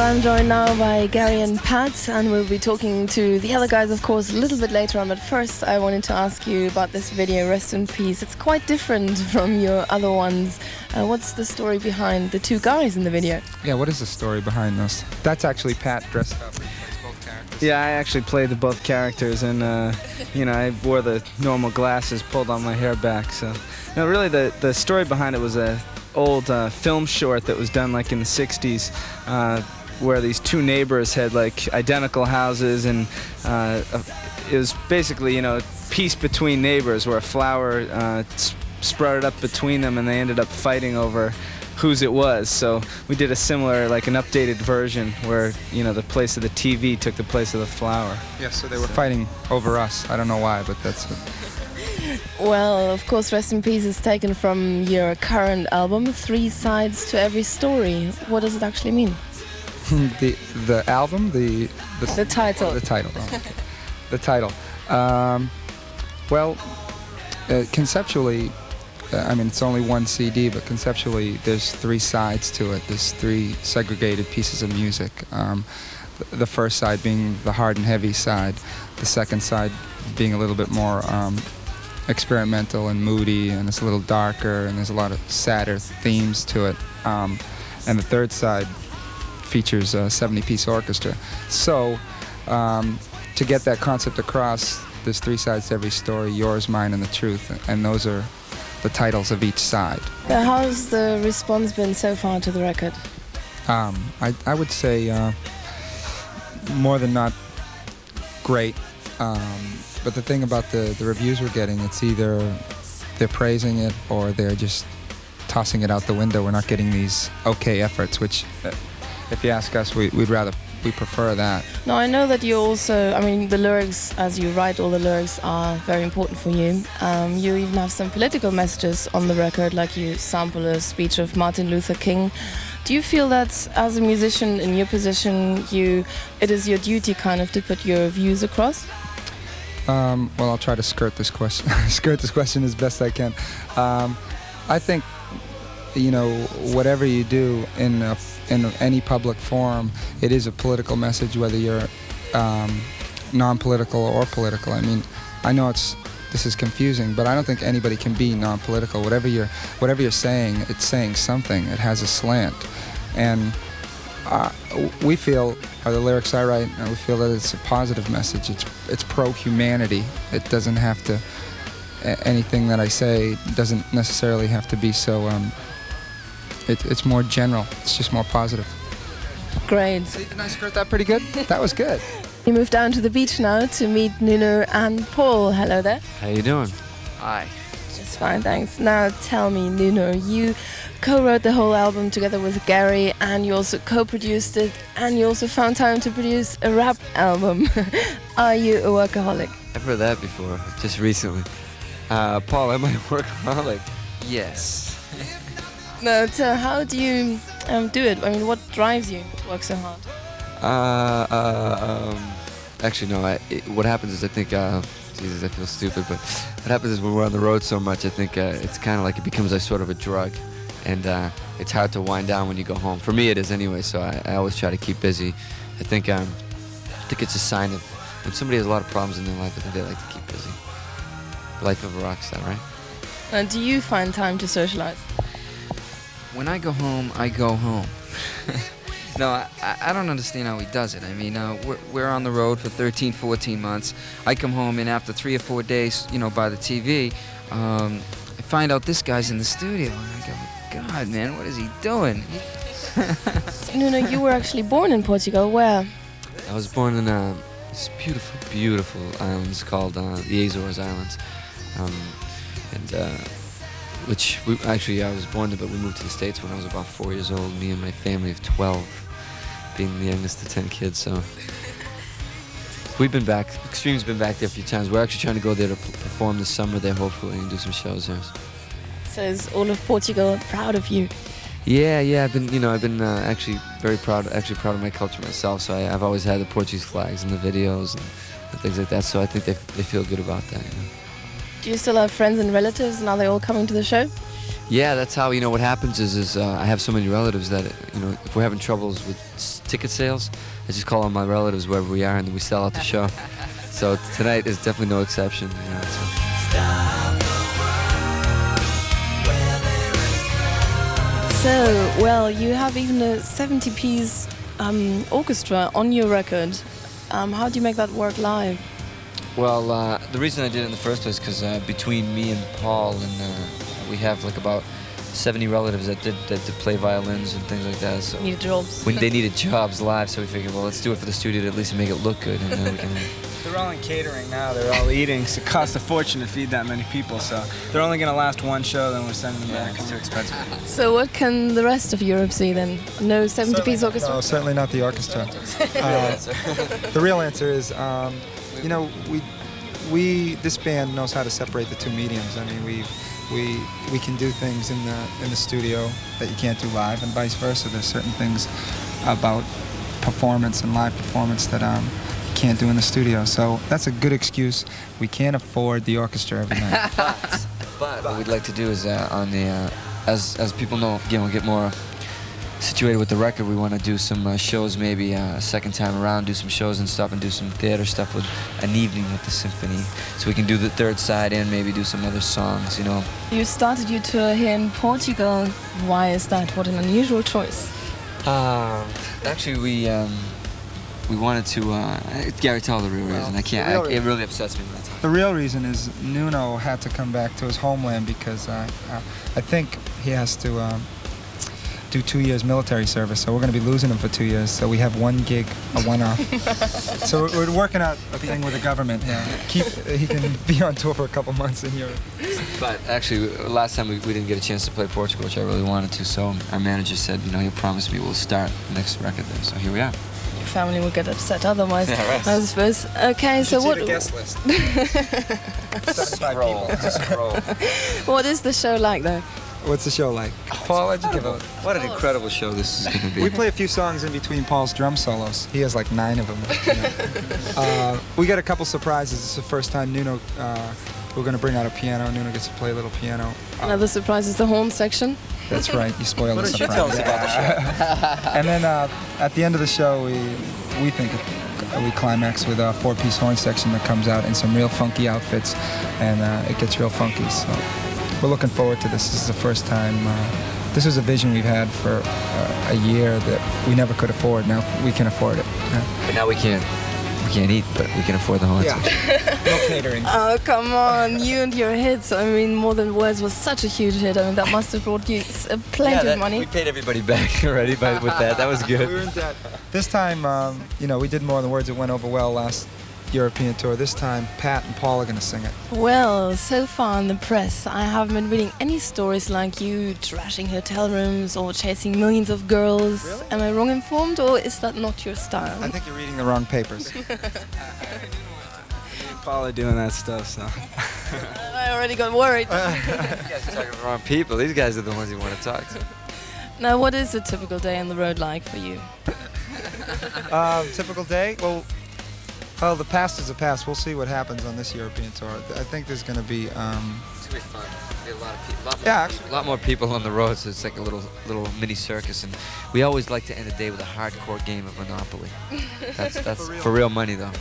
I'm joined now by Gary and Pat, and we'll be talking to the other guys, of course, a little bit later on. But first, I wanted to ask you about this video, Rest in Peace. It's quite different from your other ones. What's the story behind the two guys in the video? Yeah, what is the story behind this? That's actually Pat dressed up. He plays both characters. Yeah, I actually played both characters, and I wore the normal glasses, pulled all my hair back. So, really, the story behind it was a old film short that was done like in the 60s, where these two neighbors had like identical houses, and it was basically peace between neighbors, where a flower sprouted up between them and they ended up fighting over whose it was. So we did a similar, like an updated version where the place of the TV took the place of the flower. Yeah, so they were fighting over us. I don't know why, but that's what. Well, of course, Rest in Peace is taken from your current album, 3 Sides to Every Story. What does it actually mean? the album, the title. Oh, the title. Oh, okay. The title. Conceptually, it's only one CD, but conceptually, there's 3 sides to it. There's 3 segregated pieces of music. The first side being the hard and heavy side. The second side being a little bit more experimental and moody, and it's a little darker, and there's a lot of sadder themes to it. And the third side features a 70-piece orchestra. So to get that concept across, there's 3 sides to every story: yours, mine, and the truth. And those are the titles of each side. How's the response been so far to the record? I would say more than not great. But the thing about the reviews we're getting, it's either they're praising it or they're just tossing it out the window. We're not getting these okay efforts, which, if you ask us, we prefer that. Now, I know that you also, the lyrics, as you write all the lyrics, are very important for you. You even have some political messages on the record, like you sample a speech of Martin Luther King. Do you feel that as a musician in your position, it is your duty kind of to put your views across? Well, I'll try to skirt this question as best I can. I think, whatever you do in any public forum, it is a political message, whether you're non-political or political. I know this is confusing, but I don't think anybody can be non-political. Whatever you're saying, it's saying something. It has a slant, and we feel, or the lyrics I write, we feel that it's a positive message. It's pro-humanity. It doesn't have to. Anything that I say doesn't necessarily have to be so. It's more general. It's just more positive. Great. See, didn't I skirt that pretty good? That was good. We move down to the beach now to meet Nuno and Paul. Hello there. How you doing? Hi. Just fine, thanks. Now tell me, Nuno, you co-wrote the whole album together with Gary, and you also co-produced it, and you also found time to produce a rap album. Are you a workaholic? I've heard that before, just recently. Paul, am I a workaholic? Yes. No, so how do you do it? What drives you to work so hard? Actually, no. What happens is I think, Jesus, I feel stupid, but what happens is when we're on the road so much, I think it's kind of like it becomes sort of a drug, and it's hard to wind down when you go home. For me, it is anyway. So I always try to keep busy. I think it's a sign of when somebody has a lot of problems in their life. I think they like to keep busy. Life of a rock star, right? Do you find time to socialize? When I go home, I go home. No, I don't understand how he does it. We're on the road for 13, 14 months. I come home, and after 3 or 4 days, by the TV, I find out this guy's in the studio, and I go, God, man, what is he doing? Nuno, you were actually born in Portugal. Where? I was born in this beautiful, beautiful islands called the Azores Islands, which I was born there, but we moved to the States when I was about 4 years old, me and my family of 12, being the youngest of 10 kids, so we've been back. Extreme's been back there a few times. We're actually trying to go there to perform this summer there, hopefully, and do some shows there. So is all of Portugal proud of you? Yeah, I've been actually very proud of my culture myself, so I've always had the Portuguese flags in the videos and things like that, so I think they feel good about that, Do you still have friends and relatives, and are they all coming to the show? Yeah, that's how, what happens is I have so many relatives that, if we're having troubles with ticket sales, I just call on my relatives wherever we are and then we sell out the show. So tonight is definitely no exception. So, well, you have even a 70-piece orchestra on your record. How do you make that work live? Well, the reason I did it in the first place because between me and Paul and we have like about 70 relatives that did play violins and things like that. So Need jobs. when they needed jobs live, so we figured, well, let's do it for the studio to at least make it look good, and then we can. They're all in catering now. They're all eating. So it costs a fortune to feed that many people. So they're only going to last one show. Then we're sending them back. It's too expensive. So what can the rest of Europe see then? No 70-piece orchestra? No, certainly not the orchestra. The real answer is, this band knows how to separate the two mediums. I mean, we can do things in the studio that you can't do live, and vice versa. There's certain things about performance and live performance that you can't do in the studio. So that's a good excuse. We can't afford the orchestra every night. But what we'd like to do is as people know, get more situated with the record, we want to do some shows maybe a second time around, do some shows and stuff, and do some theater stuff with an evening with the symphony, so we can do the third side and maybe do some other songs. You started your tour here in Portugal. Why is that? What an unusual choice. Actually, we wanted to. Gary, tell the real reason. I can't. It really upsets me when I talk. The real reason is Nuno had to come back to his homeland because I think he has to do 2 years military service, so we're going to be losing him for 2 years. So we have one gig, a one-off. So we're working out a thing with the government. He can be on tour for a couple months in Europe. But actually, last time we didn't get a chance to play Portugal, which I really wanted to. So our manager said, he promised me we'll start the next record there. So here we are. Your family will get upset otherwise, Yeah, right. I suppose. Okay, so what? The guest list. Scroll. What is the show like though? What's the show like? Paul, why'd you give it? What an incredible show this is going to be. We play a few songs in between Paul's drum solos. He has like 9 of them. We got a couple surprises. It's the first time Nuno, we're going to bring out a piano. Nuno gets to play a little piano. Another surprise is the horn section. That's right. You spoiled the surprise. Tell us about the show. And then at the end of the show, we think we climax with a 4-piece horn section that comes out in some real funky outfits, and it gets real funky. So we're looking forward to this. This is the first time. This was a vision we've had for a year that we never could afford. Now we can afford it. But now we can't eat, but we can afford the horn section. No catering. Oh, come on, you and your hits. I mean, More Than Words was such a huge hit. I mean, that must have brought you plenty of money. We paid everybody back already with that. That was good. We were in debt. This time, we did More Than Words. It went over well last European tour. This time, Pat and Paul are going to sing it. Well, so far in the press, I haven't been reading any stories like you trashing hotel rooms or chasing millions of girls. Really? Am I wrong informed, or is that not your style? I think you're reading the wrong papers. Paul are doing that stuff, so. I already got worried. You guys are talking to the wrong people. These guys are the ones you want to talk to. Now, what is a typical day on the road like for you? Typical day? Well, the past is the past. We'll see what happens on this European tour. I think there's going to be... It's going to be fun. There'll be a lot of people. Yeah, A lot more people on the road, so it's like a little mini circus. And we always like to end the day with a hardcore game of Monopoly. That's for real money, though.